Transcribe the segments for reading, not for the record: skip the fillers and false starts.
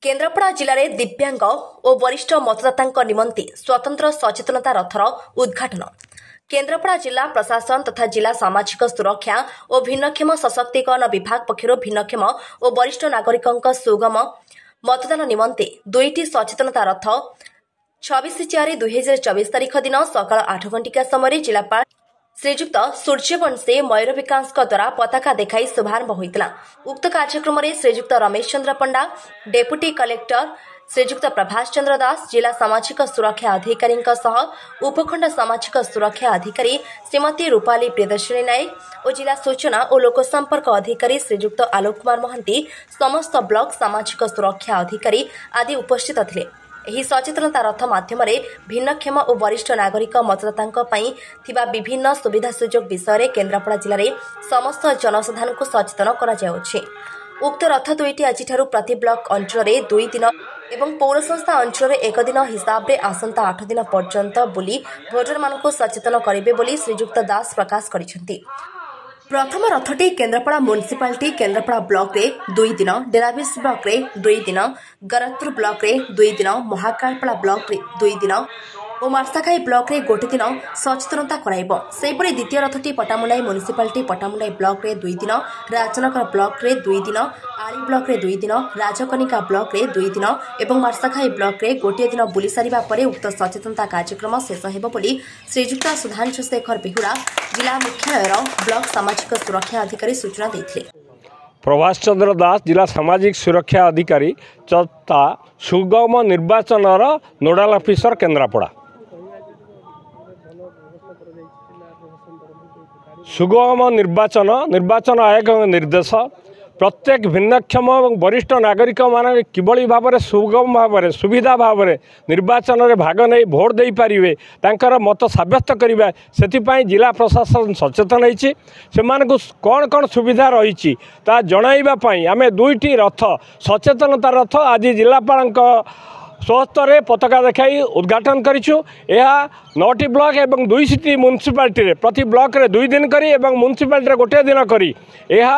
केन्द्रापड़ा जिले में दिव्यांग और वरिष्ठ मतदाता निमंते स्वतंत्र सचेतनता रथर उद्घाटन। केन्द्रापड़ा जिला प्रशासन तथा जिला सामाजिक सुरक्षा और भिन्नक्षम सशक्तिकरण विभाग पक्षर भिन्नक्षम और वरिष्ठ नागरिकों सुगम मतदान निमंते दुईटी सचेतनता रथ 26/4/2024 तारीख दिन सकाल 8 घंटिका समय जिलापाल श्रीजुक्त सूर्यवंशी मयूर विकास द्वारा पताका देखाई शुभारंभ होता। उक्त कार्यक्रम में श्रीजुक्त रमेश चंद्र पंडा, डेप्यूटी कलेक्टर श्रीजुक्त प्रभाष चंद्र दास, जिला सामाजिक सुरक्षा अधिकारी उपखंड सामाजिक सुरक्षा अधिकारी श्रीमती रूपाली प्रियदर्शिनी नायक और जिला सूचना और लोकसंपर्क अधिकारी श्रीजुक्त आलोक कुमार महांती, समस्त ब्लॉक सामाजिक सुरक्षा अधिकारी आदि उपस्थित थे। ଏହି ସଚେତନତା ରଥ ମାଧ୍ୟମରେ ଭିନ୍ନକ୍ଷମ ଓ ବରିଷ୍ଠ ନାଗରିକ ମତଦାତାଙ୍କ ପାଇଁ ଥିବା ବିଭିନ୍ନ ସୁବିଧା ସୁଯୋଗ ବିଷୟରେ କେନ୍ଦ୍ରାପଡ଼ା ଜିଲ୍ଲାରେ ସମସ୍ତ ଜନସାଧାରଣଙ୍କୁ ସଚେତନ କରାଯାଉଛି। ଉକ୍ତ ରଥ ଦୁଇଟି ଆଜିଠାରୁ ପ୍ରତି ବ୍ଲକ ଅଞ୍ଚଳରେ 2 ଦିନ ଏବଂ ପୌରସଂସ୍ଥା ଅଞ୍ଚଳରେ 1 ଦିନ ହିସାବରେ ଆସନ୍ତା 8 ଦିନ ପର୍ଯ୍ୟନ୍ତ ବୁଲି ଭୋଟରମାନଙ୍କୁ ସଚେତନ କରିବେ ବୋଲି ଶ୍ରୀଯୁକ୍ତ ଦାସ ପ୍ରକାଶ କରିଛନ୍ତି। प्रथम रथटी केन्द्रापड़ा म्युनिसिपालिटी केन्द्रापड़ा ब्लॉक रे 2 दिन, डेराबिस ब्लॉक रे 2 दिन, गरजपुर ब्लॉक रे 2 दिन, महाकालपड़ा ब्लॉक रे 2 दिन और मार्साखाई ब्लॉक रे 1 दिन सचेतनता कराइब। सेहीपरि द्वितीय रथटी पटामुंडाई म्युनिसिपालिटी पटामुंडाई ब्लॉक रे 2 दिन, राजनगर ब्लॉक रे 2 दिन, आली ब्लॉक रे 2 दिन, राजकनिका ब्लॉक रे 2 दिन एवं मार्साखाई ब्लॉक रे 1 दिन बुली सारिबा परे उक्त सचेतनता कार्यक्रम शेष हेबो बोली श्रीजुक्त सुधांशु शेखर बेहुरा जिला मुख्यालयर ब्लॉक सामाजिक सुरक्षा अधिकारी सूचना देथिले। प्रभाष चंद्र दास जिला सामाजिक सुरक्षा अधिकारी तथा सुगम निर्वाचन नोडाल ऑफिसर केन्द्रापड़ा। सुगम निर्वाचन आयोग निर्देश प्रत्येक भिन्नक्षम और वरिष्ठ नागरिक मान किभली भाव में सुगम भाव में सुविधा भाव में निर्वाचन में भाग नहीं भोट दे पारे तांकर मत सब्यस्त करिबा सेतिपई जिला प्रशासन सचेतन होइछि। सेमानकु कौन कौन सुविधा रही ता जणाइबा पई आमे दुईटी रथ सचेतनता रथ आज जिलापालक स्वहस्तर पताका देखाई उद्घाटन करिछु। यह 9टी ब्लॉक एवं 2टी म्युनिसिपालिटी प्रति ब्लॉक रे 2 दिन करी एवं म्युनिसिपालिटी 1 दिन करी यह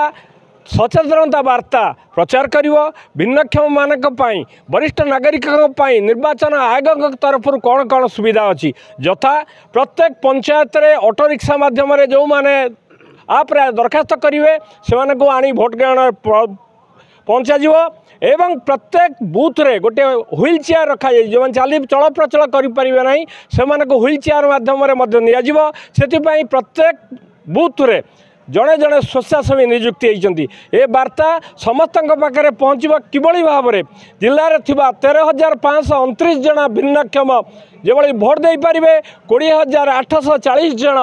सचेतनता वार्ता प्रचार करिवो। भिन्नक्षम मानक पई वरिष्ठ नागरिक पई निर्वाचन आयोग तरफ कौन कौन सुविधा अच्छी यथा प्रत्येक पंचायत रे ऑटो रिक्शा माध्यम जो माने आप दरखास्त करेंगे से आनी भोट ग्रहण पहुँचा एवं प्रत्येक बूथ रे गोटे व्हील चेयर रखा जाए जो चल प्रचल करें ना से व्हील चेयर माध्यम से प्रत्येक बूथ रे जड़े जड़े स्वेच्छासेवी नियुक्ति होती। ए वार्ता समस्त पाखे पहुँचब किभली भाव में जिले में 13,529 जन भिन्नक्षम जो भोट दे पारे 20,840 जन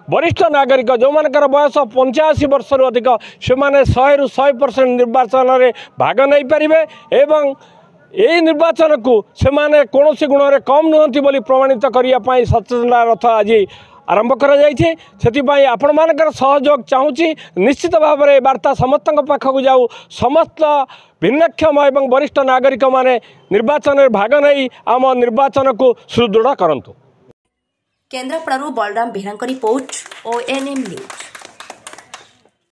वरिष्ठ नागरिक जो मानकर बयस 85 वर्ष अधिक से 100% निर्वाचन में भाग नहीं पारे एवं यही निर्वाचन को से कौन गुण में कम नुहति बोली प्रमाणित करने सचेतनता रथ आज आरंभ कर आपण मानकर सहयोग चाहूँगी। निश्चित भाव में वार्ता समस्त पाखक जाऊ समस्त भिन्नक्षम एवं वरिष्ठ नागरिक माने निर्वाचन में भाग नहीं आम निर्वाचन को सुदृढ़ करंतु। केन्द्रापड़ारू बलराम बेहरांक रिपोर्ट ONM न्यूज।